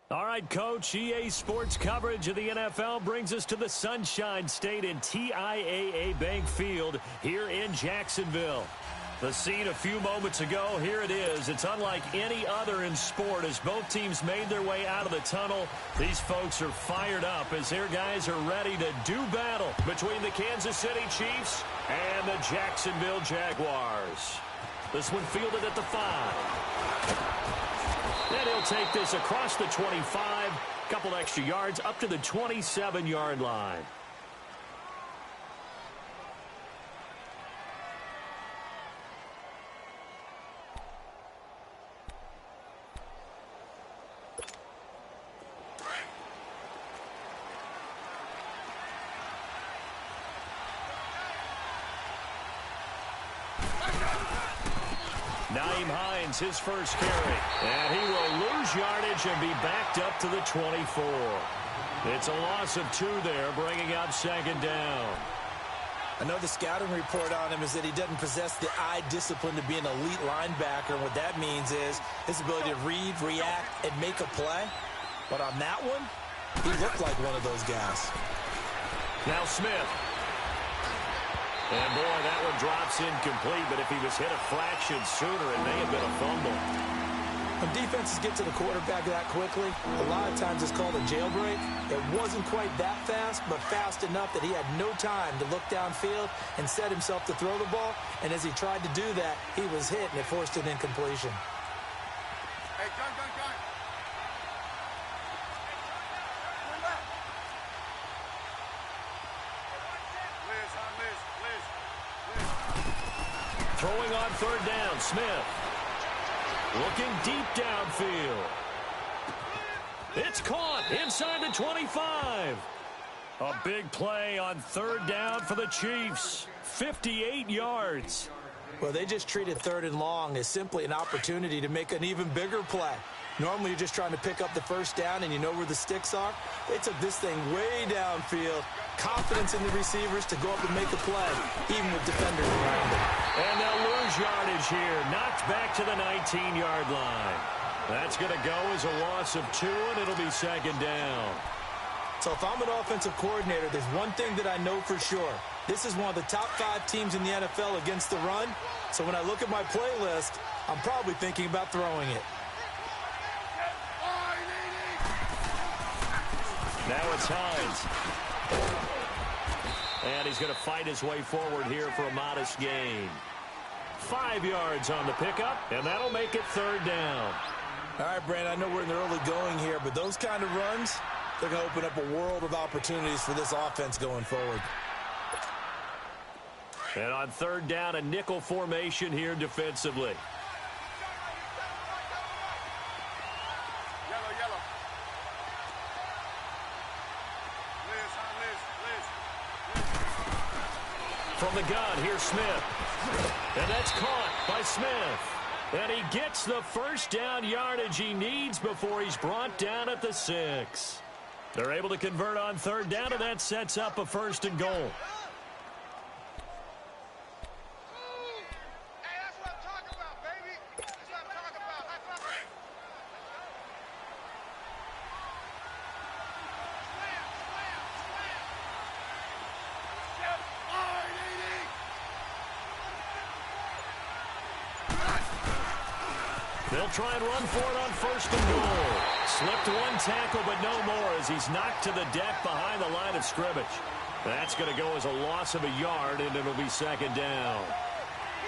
All right, Coach, EA Sports coverage of the NFL brings us to the Sunshine State in TIAA Bank Field here in Jacksonville. The scene a few moments ago, here it is. It's unlike any other in sport as both teams made their way out of the tunnel. These folks are fired up as their guys are ready to do battle between the Kansas City Chiefs and the Jacksonville Jaguars. This one fielded at the 5. And he'll take this across the 25, couple extra yards up to the 27-yard line. His first carry, and he will lose yardage and be backed up to the 24. It's a loss of 2 there, bringing up second down. I know the scouting report on him is that he doesn't possess the eye discipline to be an elite linebacker, and what that means is his ability to read, react, and make a play. But on that one, he looked like one of those guys. Now Smith. And, boy, that one drops incomplete, but if he was hit a fraction sooner, it may have been a fumble. When defenses get to the quarterback that quickly, a lot of times it's called a jailbreak. It wasn't quite that fast, but fast enough that he had no time to look downfield and set himself to throw the ball. And as he tried to do that, he was hit, and it forced an incompletion. Hey, gun. Throwing on third down, Smith. Looking deep downfield. It's caught inside the 25. A big play on third down for the Chiefs. 58 yards. Well, they just treated third and long as simply an opportunity to make an even bigger play. Normally, you're just trying to pick up the first down and you know where the sticks are. They took this thing way downfield. Confidence in the receivers to go up and make a play, even with defenders around them. And they'll lose yardage here. Knocked back to the 19-yard line. That's going to go as a loss of 2, and it'll be second down. So if I'm an offensive coordinator, there's one thing that I know for sure. This is one of the top 5 teams in the NFL against the run. So when I look at my playlist, I'm probably thinking about throwing it. Now it's Hines. And he's going to fight his way forward here for a modest gain. 5 yards on the pickup, and that'll make it third down. All right, Brandon, I know we're in the early going here, but those kind of runs, they're going to open up a world of opportunities for this offense going forward. And on third down, a nickel formation here defensively. From the gun, here's Smith. And that's caught by Smith. And he gets the first down yardage he needs before he's brought down at the 6. They're able to convert on third down, and that sets up a first and goal. They'll try and run for it on first and goal. Slipped one tackle, but no more as he's knocked to the deck behind the line of scrimmage. That's going to go as a loss of a yard, and it'll be second down.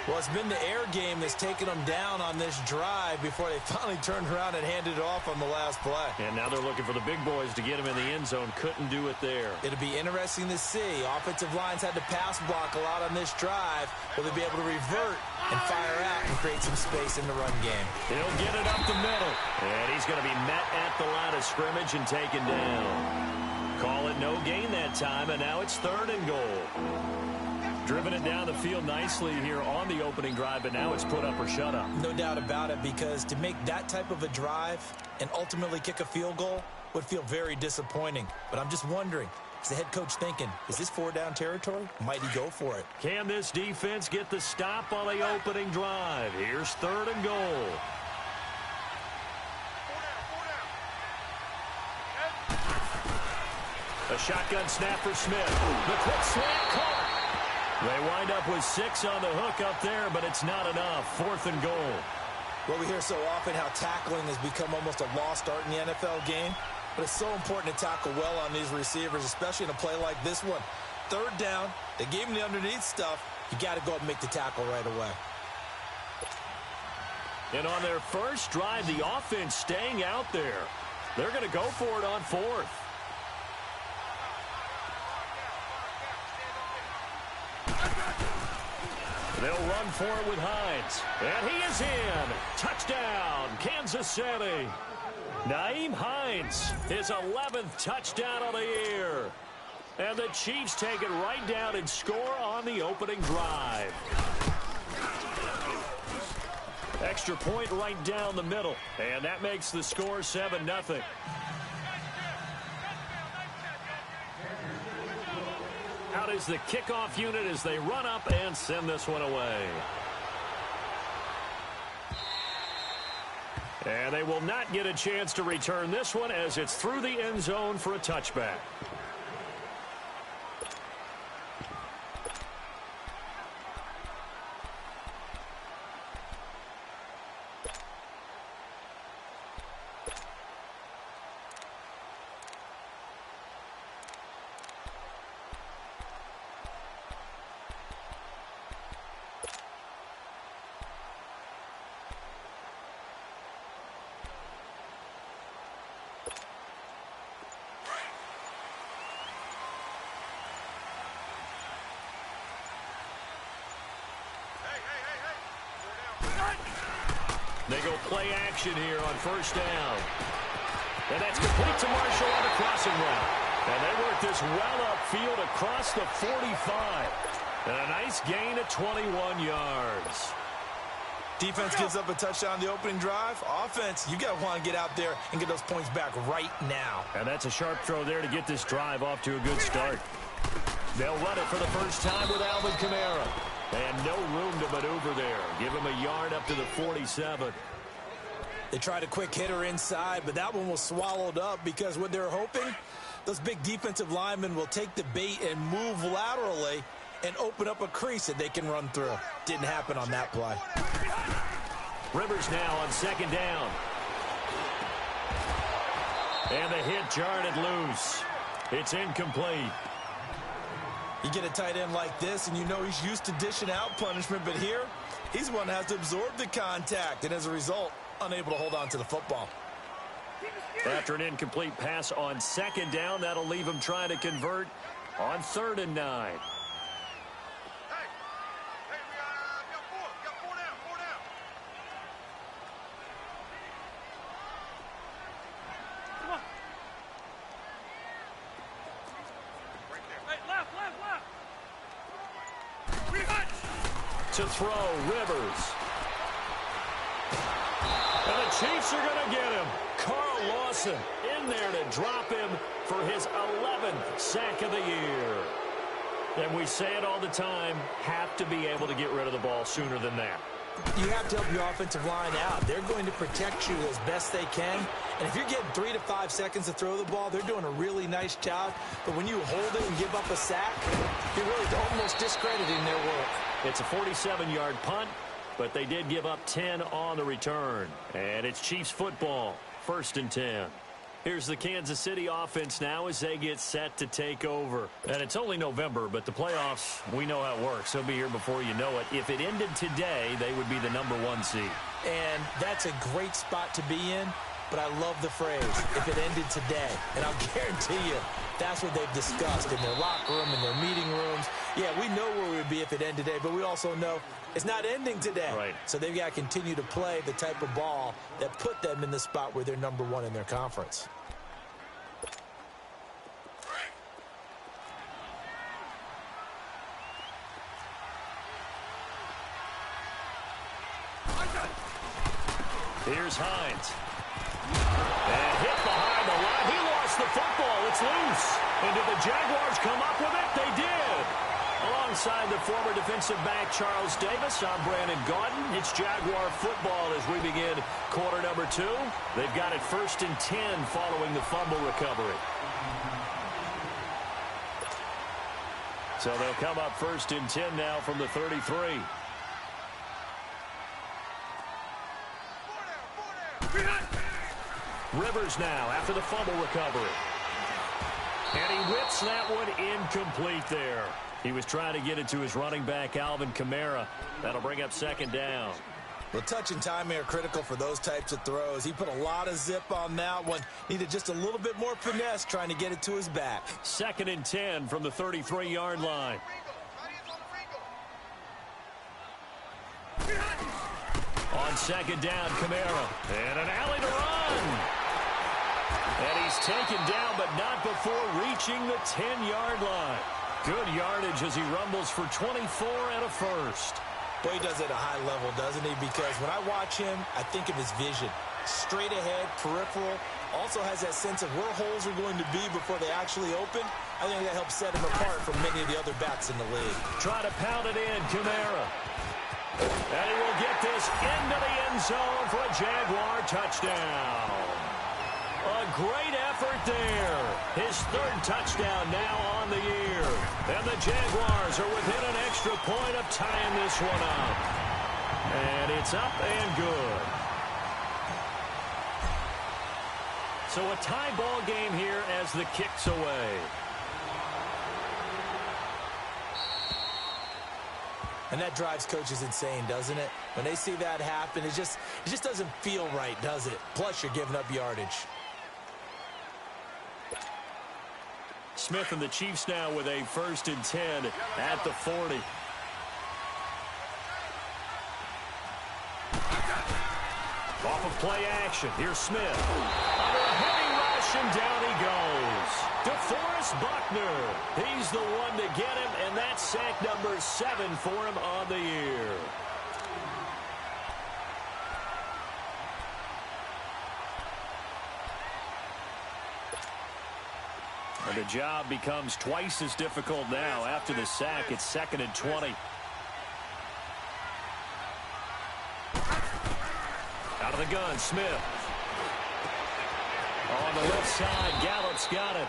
Well, it's been the air game that's taken them down on this drive before they finally turned around and handed it off on the last play. And now they're looking for the big boys to get him in the end zone. Couldn't do it there. It'll be interesting to see. Offensive lines had to pass block a lot on this drive. Will they be able to revert and fire out and create some space in the run game? He'll get it up the middle. And he's going to be met at the line of scrimmage and taken down. Call it no gain that time, and now it's third and goal. Driven it down the field nicely here on the opening drive, but now it's put up or shut up. No doubt about it, because to make that type of a drive and ultimately kick a field goal would feel very disappointing. But I'm just wondering, is the head coach thinking, is this 4-down territory? Might he go for it? Can this defense get the stop on the opening drive? Here's third and goal. A shotgun snap for Smith. The quick slant caught. They wind up with 6 on the hook up there, but it's not enough. 4th and goal. Well, we hear so often how tackling has become almost a lost art in the NFL game. But it's so important to tackle well on these receivers, especially in a play like this one. 3rd down, they gave him the underneath stuff. You got to go and make the tackle right away. And on their first drive, the offense staying out there. They're going to go for it on 4th. They'll run for it with Hines. And he is in. Touchdown, Kansas City. Nyheim Hines, his 11th touchdown of the year. And the Chiefs take it right down and score on the opening drive. Extra point right down the middle. And that makes the score 7-0. Out is the kickoff unit as they run up and send this one away. And they will not get a chance to return this one as it's through the end zone for a touchback. They go play action here on 1st down. And that's complete to Marshall on the crossing route. And they work this well upfield across the 45. And a nice gain of 21 yards. Defense gives up a touchdown on the opening drive. Offense, you got to want to get out there and get those points back right now. And that's a sharp throw there to get this drive off to a good start. They'll run it for the first time with Alvin Kamara. And no room to maneuver there. Give him a yard up to the 47. They tried a quick hitter inside, but that one was swallowed up because what they're hoping, those big defensive linemen will take the bait and move laterally and open up a crease that they can run through. Didn't happen on that play. Rivers now on 2nd down. And the hit jarred it loose. It's incomplete. You get a tight end like this, and you know he's used to dishing out punishment, but here, he's the one that has to absorb the contact, and as a result, unable to hold on to the football. After an incomplete pass on 2nd down, that'll leave him trying to convert on 3rd and 9. To throw, Rivers. And the Chiefs are going to get him. Carl Lawson in there to drop him for his 11th sack of the year. And we say it all the time, have to be able to get rid of the ball sooner than that. You have to help your offensive line out. They're going to protect you as best they can. And if you're getting 3 to 5 seconds to throw the ball, they're doing a really nice job. But when you hold it and give up a sack, you're really almost discrediting their work. It's a 47-yard punt, but they did give up 10 on the return. And it's Chiefs football, 1st and 10. Here's the Kansas City offense now as they get set to take over. And it's only November, but the playoffs, we know how it works. They'll be here before you know it. If it ended today, they would be the #1 seed. And that's a great spot to be in, but I love the phrase, if it ended today. And I'll guarantee you, that's what they've discussed in their locker room, in their meeting rooms. Yeah, we know where we would be if it ended today, but we also know it's not ending today. Right. So they've got to continue to play the type of ball that put them in the spot where they're #1 in their conference. Here's Hines. And hit behind the line. He lost the football. It's loose. And did the Jaguars come up with it? They did. Alongside the former defensive back Charles Davis, I'm Brandon Gaudin. It's Jaguar football as we begin quarter number 2. They've got it 1st and 10 following the fumble recovery. So they'll come up 1st and 10 now from the 33. Rivers now after the fumble recovery. And he whips that one incomplete there. He was trying to get it to his running back, Alvin Kamara. That'll bring up 2nd down. Well, touch and timing are critical for those types of throws. He put a lot of zip on that one. Needed just a little bit more finesse trying to get it to his back. 2nd and 10 from the 33-yard line. On 2nd down, Kamara. And an alley to run. And he's taken down, but not before reaching the 10-yard line. Good yardage as he rumbles for 24 and a first. Boy, he does it at a high level, doesn't he? Because when I watch him, I think of his vision. Straight ahead, peripheral. Also has that sense of where holes are going to be before they actually open. I think that helps set him apart from many of the other backs in the league. Try to pound it in, Kamara. And he will get this into the end zone for a Jaguar touchdown. A great effort there. His 3rd touchdown now on the year. And the Jaguars are within an extra point of tying this one up. And it's up and good. So a tie ball game here as the kick's away. And that drives coaches insane, doesn't it? When they see that happen, it just doesn't feel right, does it? Plus, you're giving up yardage. Smith and the Chiefs now with a 1st and 10 at the 40. Off of play action. Here's Smith. Under a heavy rush, and down he goes. DeForest Buckner. He's the one to get him, and that's sack number 7 for him on the year. And the job becomes twice as difficult now. After the sack, it's 2nd and 20. Out of the gun, Smith. On the left side, Gallup's got it.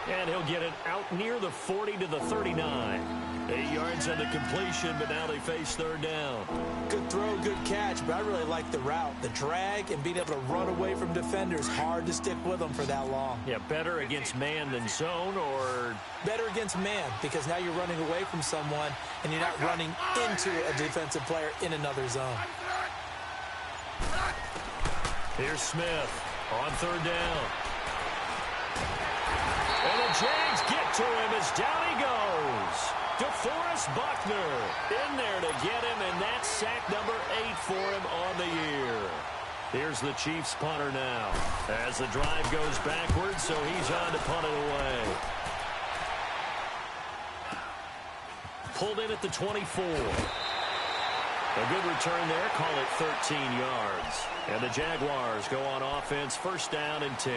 And he'll get it out near the 40 to the 39. 8 yards on the completion, but now they face 3rd down. Good throw, good catch, but I really like the route. The drag and being able to run away from defenders. Hard to stick with them for that long. Yeah, better against man than zone, or? Better against man, because now you're running away from someone and you're not running into a defensive player in another zone. Here's Smith on 3rd down. And the Jags get to him as down he goes. DeForest Buckner in there to get him, and that's sack number 8 for him on the year. Here's the Chiefs punter now as the drive goes backwards, so he's on to punt it away. Pulled in at the 24. A good return there, call it 13 yards. And the Jaguars go on offense, 1st down and 10.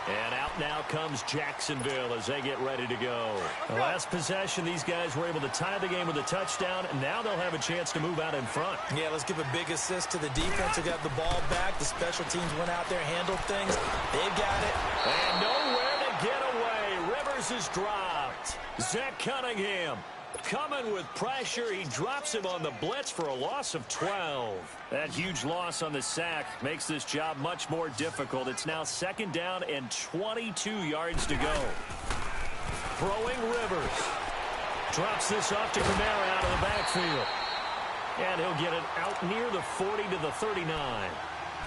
And out now comes Jacksonville as they get ready to go. The last possession, these guys were able to tie the game with a touchdown, and now they'll have a chance to move out in front. Yeah, let's give a big assist to the defense who got the ball back. The special teams went out there, handled things. They've got it. And nowhere to get away. Rivers is dropped. Zach Cunningham coming with pressure. He drops him on the blitz for a loss of 12. That huge loss on the sack makes this job much more difficult. It's now 2nd down and 22 yards to go. Throwing Rivers. Drops this off to Kamara out of the backfield. And he'll get it out near the 40 to the 39.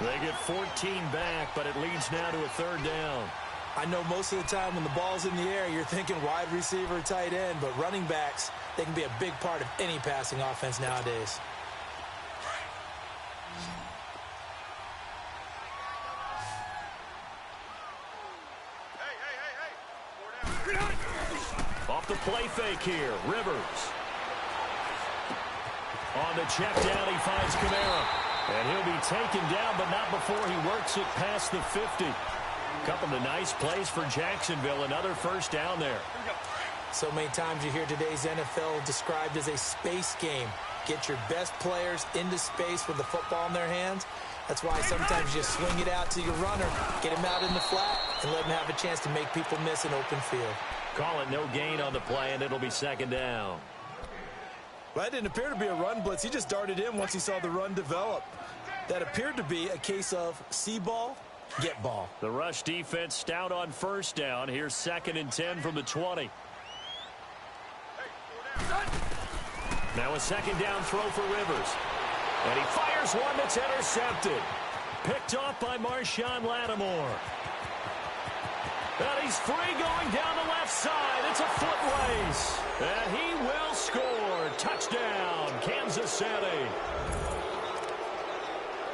They get 14 back, but it leads now to a 3rd down. I know most of the time when the ball's in the air, you're thinking wide receiver, tight end, but running backs, they can be a big part of any passing offense nowadays. Off the play fake here, Rivers. On the check down, he finds Kamara. And he'll be taken down, but not before he works it past the 50. Couple of nice plays for Jacksonville. Another 1st down there. So many times you hear today's NFL described as a space game. Get your best players into space with the football in their hands. That's why sometimes you swing it out to your runner, get him out in the flat, and let him have a chance to make people miss an open field. Call it no gain on the play, and it'll be second down. Well, that didn't appear to be a run blitz. He just darted in once he saw the run develop. That appeared to be a case of see ball, get ball. The rush defense stout on first down. Here's 2nd and 10 from the 20. Now a second down throw for Rivers. And he fires one that's intercepted. Picked off by Marshawn Lattimore. And he's free going down the left side. It's a foot race. And he will score. Touchdown, Kansas City.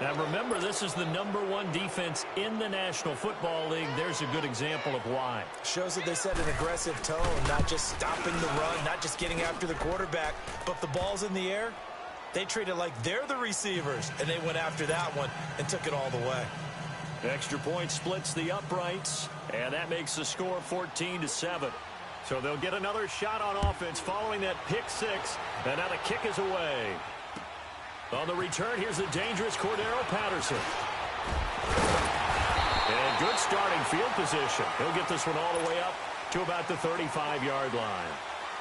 Now remember, this is the #1 defense in the National Football League. There's a good example of why. Shows that they set an aggressive tone, not just stopping the run, not just getting after the quarterback, but if the ball's in the air, they treat it like they're the receivers, and they went after that one and took it all the way. Extra point splits the uprights, and that makes the score 14-7. So they'll get another shot on offense following that pick six, and now the kick is away. On the return, here's the dangerous Cordero Patterson. And good starting field position. He'll get this one all the way up to about the 35-yard line.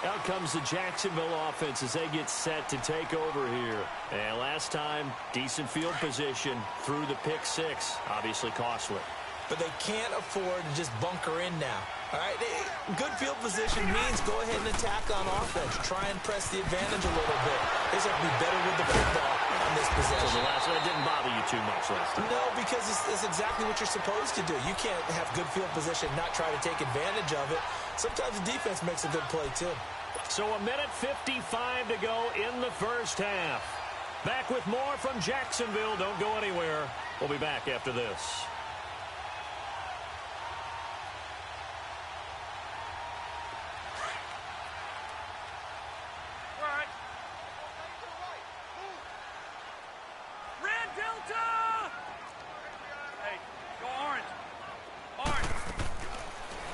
Out comes the Jacksonville offense as they get set to take over here. And last time, decent field position through the pick six. Obviously costly. But they can't afford to just bunker in now. All right, good field position means go ahead and attack on offense. Try and press the advantage a little bit. They just have to be better with the football on this possession. So the last one didn't bother you too much last time. No, because it's exactly what you're supposed to do. You can't have good field position and not try to take advantage of it. Sometimes the defense makes a good play, too. So 1:55 to go in the first half. Back with more from Jacksonville. Don't go anywhere. We'll be back after this.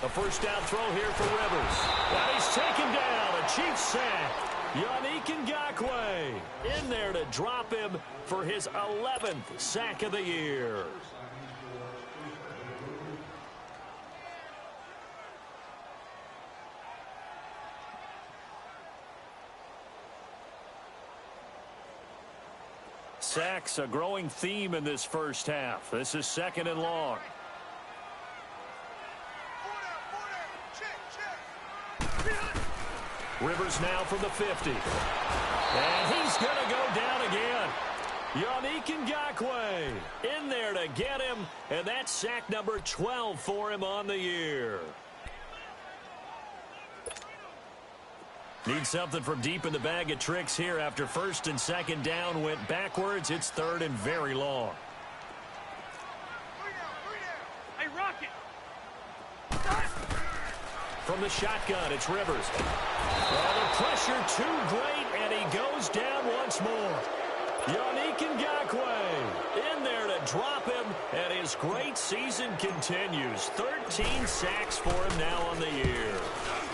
A first down throw here for Rivers. And he's taken down. A Chiefs sack. Yannick Ngakoue in there to drop him for his 11th sack of the year. Sacks, a growing theme in this first half. This is 2nd and long. Rivers now from the 50. And he's going to go down again. Yannick Ngakoue in there to get him. And that's sack number 12 for him on the year. Need something from deep in the bag of tricks here after 1st and 2nd down went backwards. It's 3rd and very long. Hey, Rocket! From the shotgun, it's Rivers. Oh, the pressure too great, and he goes down once more. Yannick Ngakoue in there to drop him, and his great season continues. 13 sacks for him now on the year.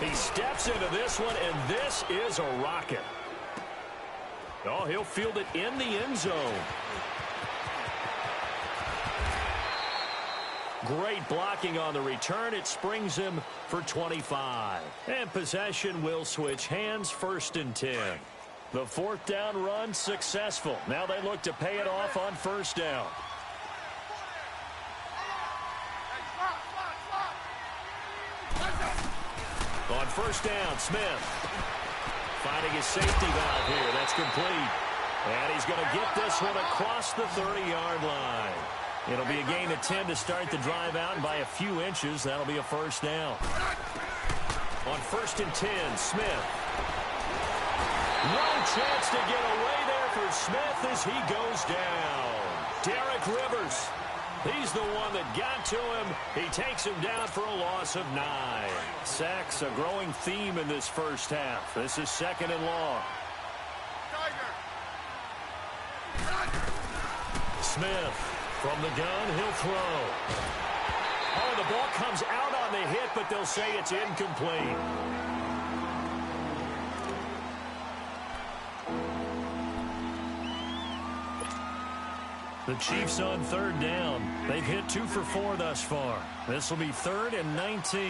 He steps into this one, and this is a rocket. Oh, he'll field it in the end zone. Great blocking on the return. It springs him for 25. And possession will switch hands, 1st and 10. The 4th down run successful. Now they look to pay it off on 1st down. On 1st down, Smith finding his safety valve here. That's complete. And he's going to get this one across the 30-yard line. It'll be a gain of 10 to start the drive out, and by a few inches, that'll be a 1st down. On 1st and 10, Smith. No chance to get away there for Smith as he goes down. Derek Rivers. He's the one that got to him. He takes him down for a loss of 9. Sacks, a growing theme in this first half. This is 2nd and long. Smith from the gun, he'll throw. Oh, the ball comes out on the hit, but they'll say it's incomplete. The Chiefs on third down. They've hit 2 for 4 thus far. This will be 3rd and 19.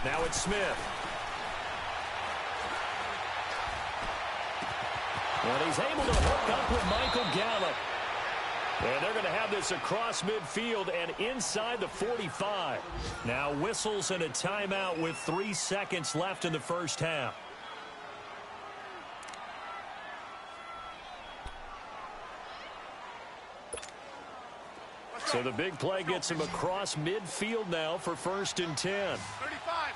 Now it's Smith. And he's able to hook up with Michael Gallup. And they're going to have this across midfield and inside the 45. Now whistles and a timeout with 3 seconds left in the first half. So the big play gets him across midfield now for 1st and 10. 35.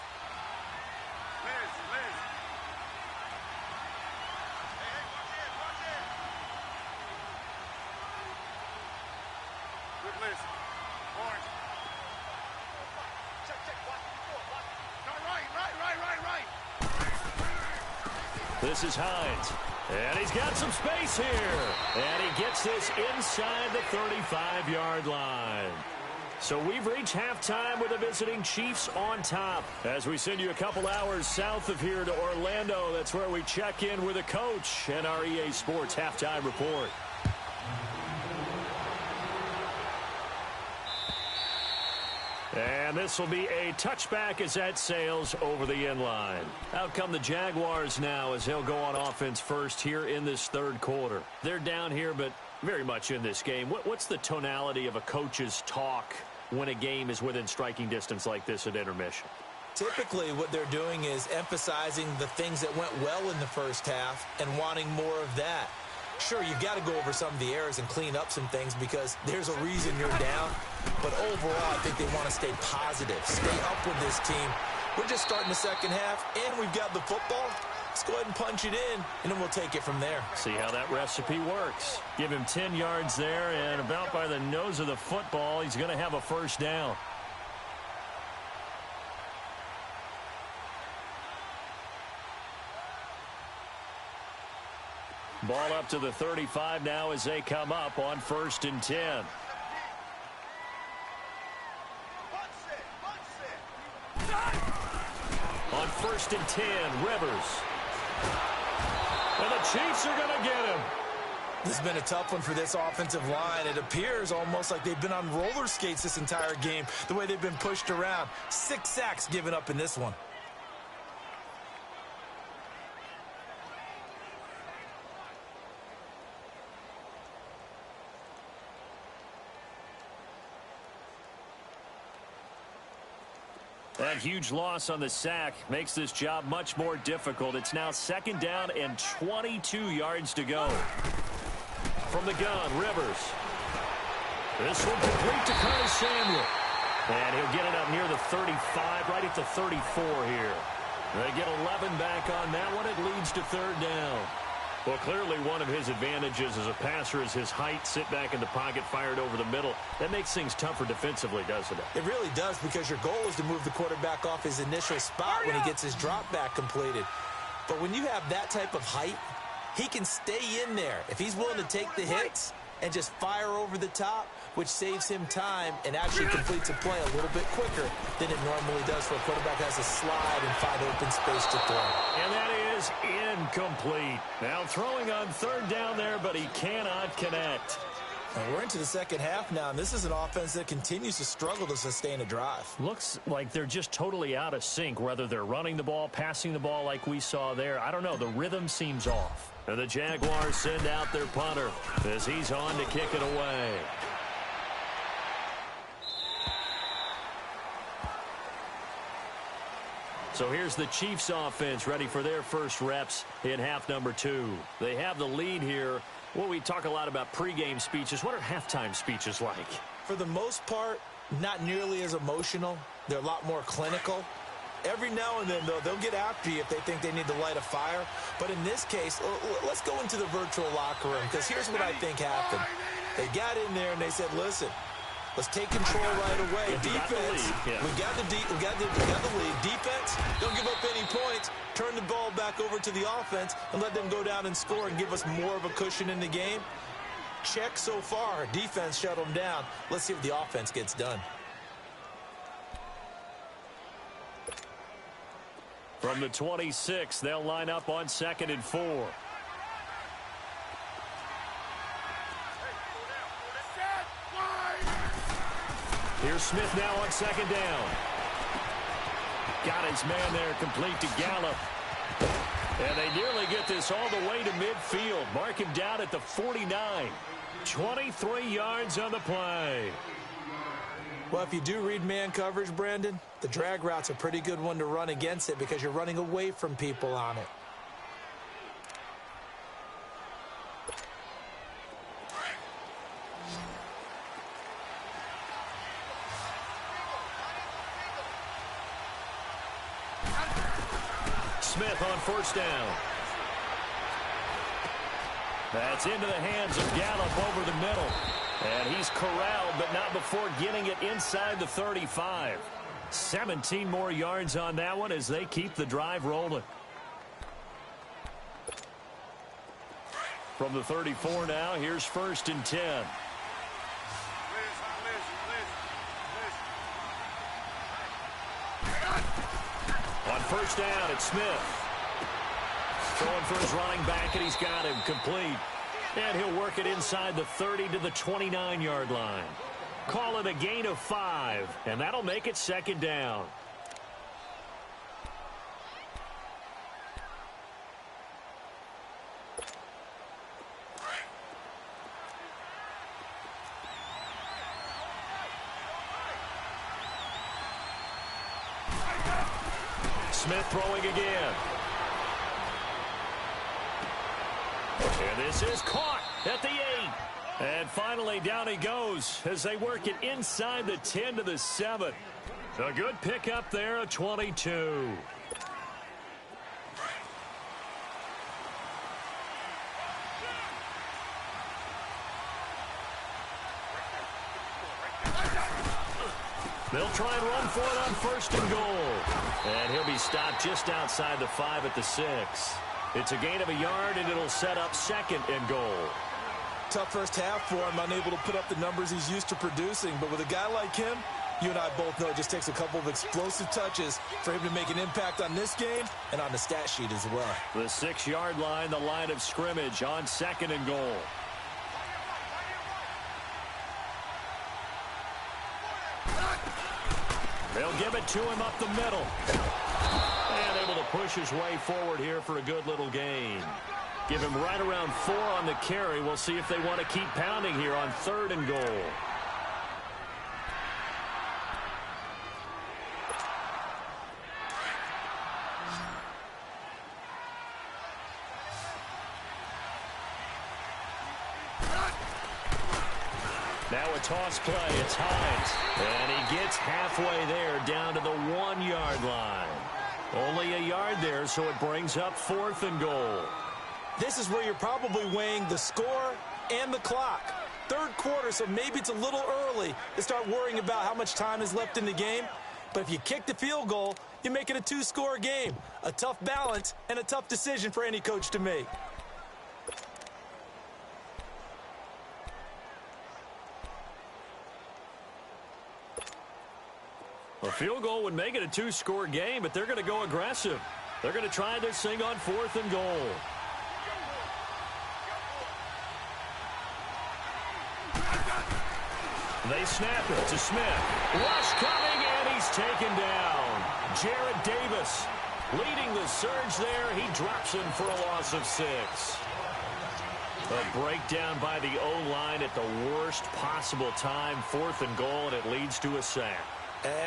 This is Hines. And he's got some space here. And he gets this inside the 35-yard line. So we've reached halftime with the visiting Chiefs on top. As we send you a couple hours south of here to Orlando, that's where we check in with the coach and our EA Sports halftime report. And this will be a touchback as that sails over the end line. Out come the Jaguars now as they'll go on offense first here in this 3rd quarter. They're down here, but very much in this game. What's the tonality of a coach's talk when a game is within striking distance like this at intermission? Typically, what they're doing is emphasizing the things that went well in the first half and wanting more of that. Sure, you've got to go over some of the errors and clean up some things because there's a reason you're down. But overall, I think they want to stay positive, stay up with this team. We're just starting the second half, and we've got the football. Let's go ahead and punch it in, and then we'll take it from there. See how that recipe works. Give him 10 yards there, and about by the nose of the football, he's going to have a 1st down. Ball up to the 35 now as they come up on 1st and 10. On 1st and 10, Rivers. And the Chiefs are going to get him. This has been a tough one for this offensive line. It appears almost like they've been on roller skates this entire game, the way they've been pushed around. 6 sacks given up in this one. That huge loss on the sack makes this job much more difficult. It's now 2nd down and 22 yards to go. From the gun, Rivers. This one complete to Curtis Samuel. And he'll get it up near the 35, right at the 34 here. They get 11 back on that one. It leads to 3rd down. Well, clearly one of his advantages as a passer is his height. Sit back in the pocket, fired over the middle. That makes things tougher defensively, doesn't it? It really does, because your goal is to move the quarterback off his initial spot when he gets his drop back completed. But when you have that type of height, he can stay in there. If he's willing to take the hits and just fire over the top, which saves him time and actually completes a play a little bit quicker than it normally does for a quarterback who has to slide and find open space to throw. And that is incomplete. Now throwing on 3rd down there, but he cannot connect. And we're into the second half now, and this is an offense that continues to struggle to sustain a drive. Looks like they're just totally out of sync, whether they're running the ball, passing the ball like we saw there. I don't know. The rhythm seems off. And the Jaguars send out their punter as he's on to kick it away. So here's the Chiefs offense ready for their first reps in half number 2. They have the lead here. Well, we talk a lot about pregame speeches. What are halftime speeches like? For the most part, not nearly as emotional. They're a lot more clinical. Every now and then, though, they'll get after you if they think they need to light a fire. But in this case, let's go into the virtual locker room, because here's what I think happened. They got in there and they said, listen, let's take control right away. Defense, we got the lead. Defense, don't give up any points. Turn the ball back over to the offense and let them go down and score and give us more of a cushion in the game. Check so far. Defense shut them down. Let's see if the offense gets done. From the 26, they'll line up on 2nd and 4. Here's Smith now on 2nd down. Got his man there, complete to Gallup. And they nearly get this all the way to midfield. Mark him down at the 49. 23 yards on the play. Well, if you do read man coverage, Brandon, the drag route's a pretty good one to run against it because you're running away from people on it. Smith on 1st down. That's into the hands of Gallup over the middle. And he's corralled, but not before getting it inside the 35. 17 more yards on that one as they keep the drive rolling. From the 34 now, here's 1st and 10. On 1st down, it's Smith. Throwing for his running back, and he's got him complete. And he'll work it inside the 30 to the 29-yard line. Call it a gain of 5, and that'll make it 2nd down. Smith throwing again. And this is caught at the 8. And finally down he goes as they work it inside the 10 to the 7. A good pickup there, a 22. They'll try and run for it on 1st and goal. And he'll be stopped just outside the 5 at the 6. It's a gain of a yard, and it'll set up 2nd and goal. Tough first half for him, unable to put up the numbers he's used to producing. But with a guy like him, you and I both know it just takes a couple of explosive touches for him to make an impact on this game and on the stat sheet as well. The 6-yard line, the line of scrimmage on 2nd and goal. They'll give it to him up the middle. And able to push his way forward here for a good little gain. Give him right around 4 on the carry. We'll see if they want to keep pounding here on 3rd and goal. Now a toss play. It's Hines. And he gets halfway there down to the 1-yard line. Only a yard there, so it brings up 4th and goal. This is where you're probably weighing the score and the clock. 3rd quarter, so maybe it's a little early to start worrying about how much time is left in the game. But if you kick the field goal, you make it a 2-score game. A tough balance and a tough decision for any coach to make. A field goal would make it a 2-score game, but they're going to go aggressive. They're going to try this thing on 4th and goal. They snap it to Smith. Rush coming, and he's taken down. Jarrett Davis leading the surge there. He drops him for a loss of 6. A breakdown by the O-line at the worst possible time. 4th and goal, and it leads to a sack.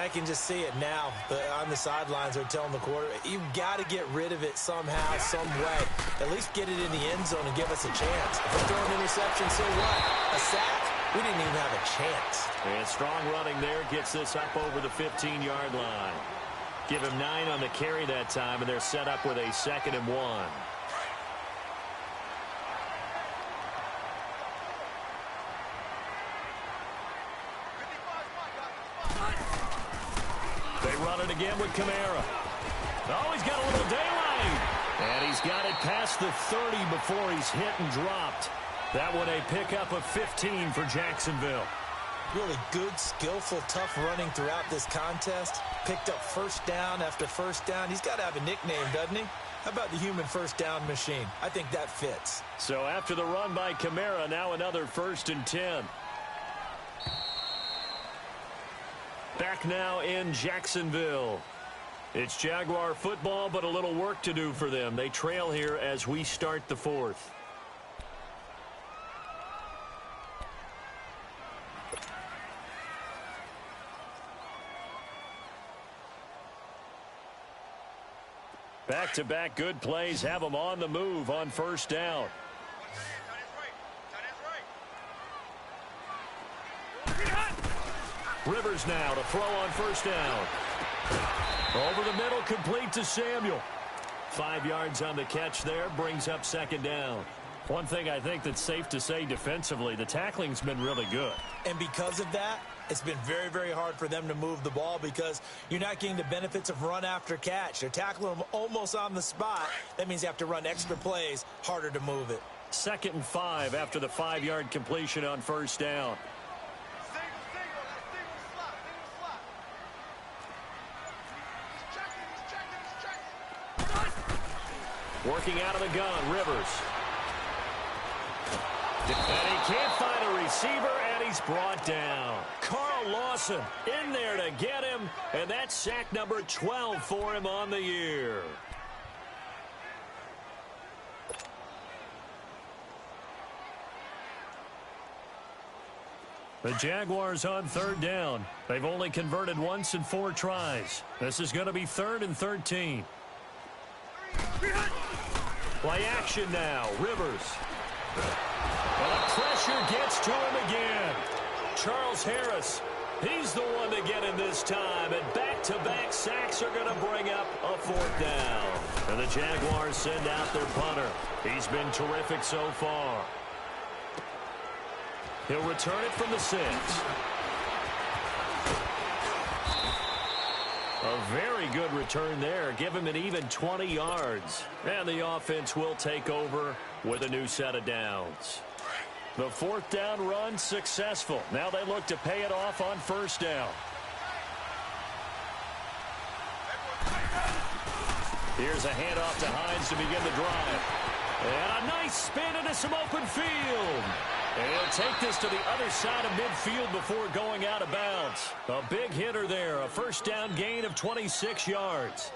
I can just see it now. On the sidelines, they're telling the quarterback, you've got to get rid of it somehow, some way. At least get it in the end zone and give us a chance. If we throw an interception, so what? A sack? We didn't even have a chance. And strong running there gets this up over the 15-yard line. Give him 9 on the carry that time, and they're set up with a 2nd and 1. They run it again with Kamara. Oh, he's got a little daylight. And he's got it past the 30 before he's hit and dropped. That one a pickup of 15 for Jacksonville. Really good, skillful, tough running throughout this contest. Picked up first down after first down. He's got to have a nickname, doesn't he? How about the human first down machine? I think that fits. So after the run by Kamara, now another 1st and 10. Back now in Jacksonville. It's Jaguar football, but a little work to do for them. They trail here as we start the 4th. Back-to-back good plays have them on the move on first down. Rivers now to throw on first down. Over the middle, complete to Samuel. 5 yards on the catch there, brings up 2nd down. One thing I think that's safe to say defensively, the tackling's been really good. And because of that, it's been very, very hard for them to move the ball because you're not getting the benefits of run after catch. They're tackling them almost on the spot. That means you have to run extra plays, harder to move it. 2nd and 5 after the 5-yard completion on first down. Working out of the gun, Rivers. And he can't find a receiver, and he's brought down. Carl Lawson in there to get him, and that's sack number 12 for him on the year. The Jaguars on 3rd down. They've only converted once in 4 tries. This is going to be 3rd and 13. Play action now, Rivers. And the pressure gets to him again. Charles Harris, he's the one to get in this time. And back-to-back sacks are going to bring up a 4th down. And the Jaguars send out their punter. He's been terrific so far. He'll return it from the 6. A very good return there. Give him an even 20 yards. And the offense will take over with a new set of downs. The 4th down run successful. Now they look to pay it off on first down. Here's a handoff to Hines to begin the drive. And a nice spin into some open field. And he'll take this to the other side of midfield before going out of bounds. A big hitter there. A first down gain of 26 yards.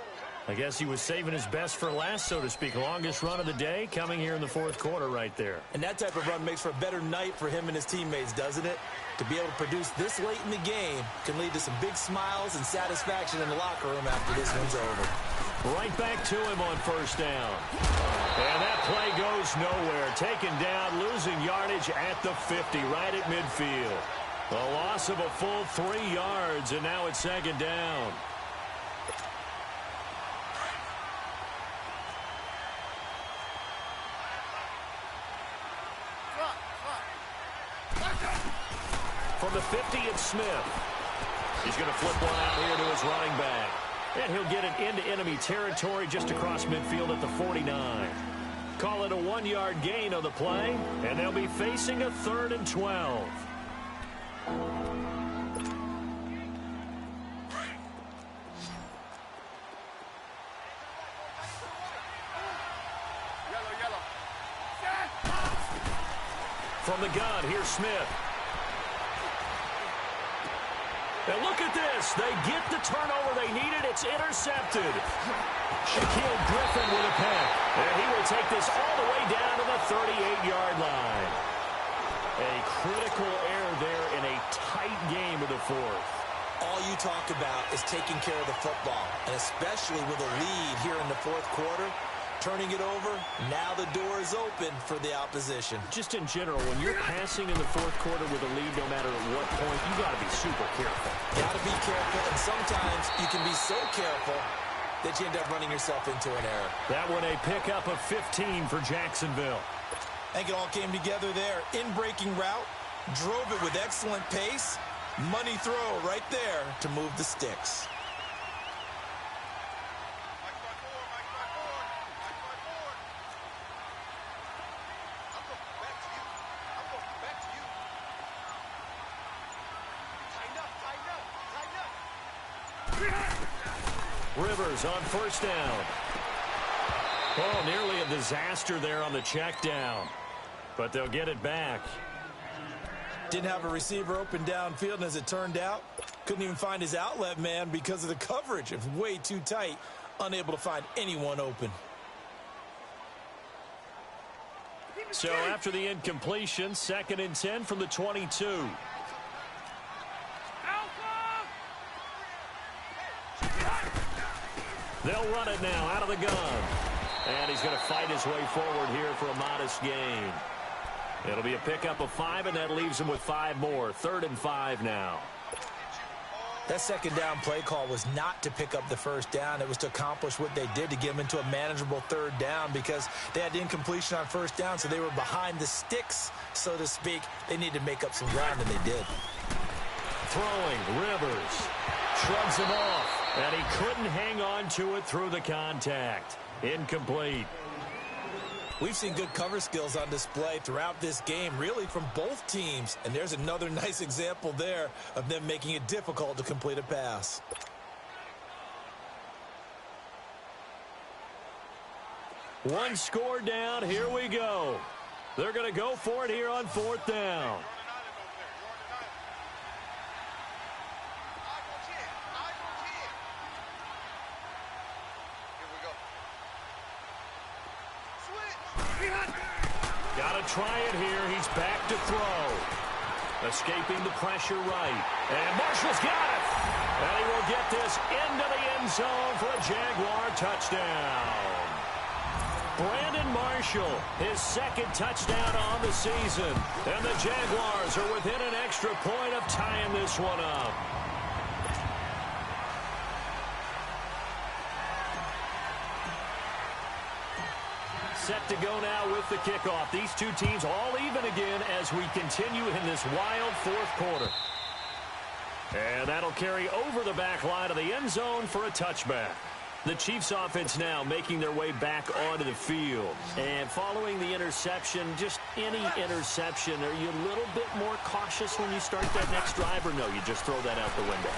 I guess he was saving his best for last, so to speak. Longest run of the day coming here in the 4th quarter right there. And that type of run makes for a better night for him and his teammates, doesn't it? To be able to produce this late in the game can lead to some big smiles and satisfaction in the locker room after this one's over. Right back to him on first down. And that play goes nowhere. Taken down, losing yardage at the 50, right at midfield. A loss of a full 3 yards, and now it's 2nd down. From the 50, it's Smith. He's going to flip one out here to his running back. And he'll get it into enemy territory just across midfield at the 49. Call it a 1-yard gain on the play, and they'll be facing a 3rd and 12. From the gun, here's Smith. And look at this. They get the turnover they needed. It's intercepted. Shaquille Griffin with a pick. And he will take this all the way down to the 38-yard line. A critical error there in a tight game of the 4th. All you talk about is taking care of the football, and especially with a lead here in the 4th quarter. Turning it over, now the door is open for the opposition. Just in general, when you're passing in the 4th quarter with a lead, no matter at what point, you got to be super careful. Got to be careful, and sometimes you can be so careful that you end up running yourself into an error. That one a pickup of 15 for Jacksonville. I think it all came together there. In-breaking route, drove it with excellent pace. Money throw right there to move the sticks. Rivers on first down. Oh, nearly a disaster there on the check down. But they'll get it back. Didn't have a receiver open downfield, and as it turned out, couldn't even find his outlet man because of the coverage. It was way too tight, unable to find anyone open. So after the incompletion, 2nd and 10 from the 22. They'll run it now out of the gun. And he's going to fight his way forward here for a modest gain. It'll be a pickup of 5, and that leaves him with 5 more. 3rd and 5 now. That second down play call was not to pick up the first down. It was to accomplish what they did, to get them into a manageable 3rd down, because they had incompletion on first down, so they were behind the sticks, so to speak. They needed to make up some ground, and they did. Throwing, Rivers shrugs him off, and he couldn't hang on to it through the contact. Incomplete. We've seen good cover skills on display throughout this game, really from both teams. And there's another nice example there of them making it difficult to complete a pass. One score down. Here we go. They're going to go for it here on 4th down. Got to try it here. He's back to throw. Escaping the pressure right. And Marshall's got it. And he will get this into the end zone for a Jaguar touchdown. Brandon Marshall, his 2nd touchdown on the season. And the Jaguars are within an extra point of tying this one up. Set to go now with the kickoff. These two teams all even again as we continue in this wild 4th quarter. And that'll carry over the back line of the end zone for a touchback. The Chiefs offense now making their way back onto the field. And following the interception, just any interception, are you a little bit more cautious when you start that next drive, or no, you just throw that out the window?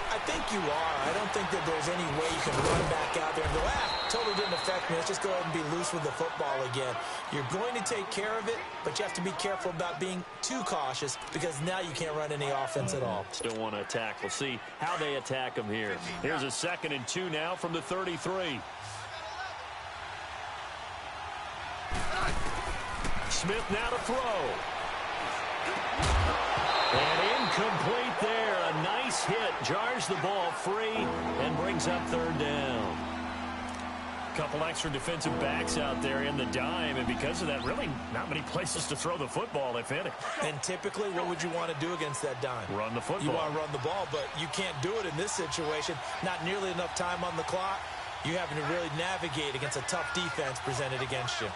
I think you are. I don't think that there's any way you can run back out there and go, totally didn't affect me. Let's just go ahead and be loose with the football again. You're going to take care of it, but you have to be careful about being too cautious, because now you can't run any offense at all. Still want to attack. We'll see how they attack them here. Here's a 2nd and 2 now from the 33. Smith now to throw. And incomplete there. A nice hit. Jars the ball free and brings up 3rd down. Couple extra defensive backs out there in the dime, and because of that, really not many places to throw the football, if any. And typically, what would you want to do against that dime? Run the football. You want to run the ball, but you can't do it in this situation. Not nearly enough time on the clock. You're having to really navigate against a tough defense presented against you.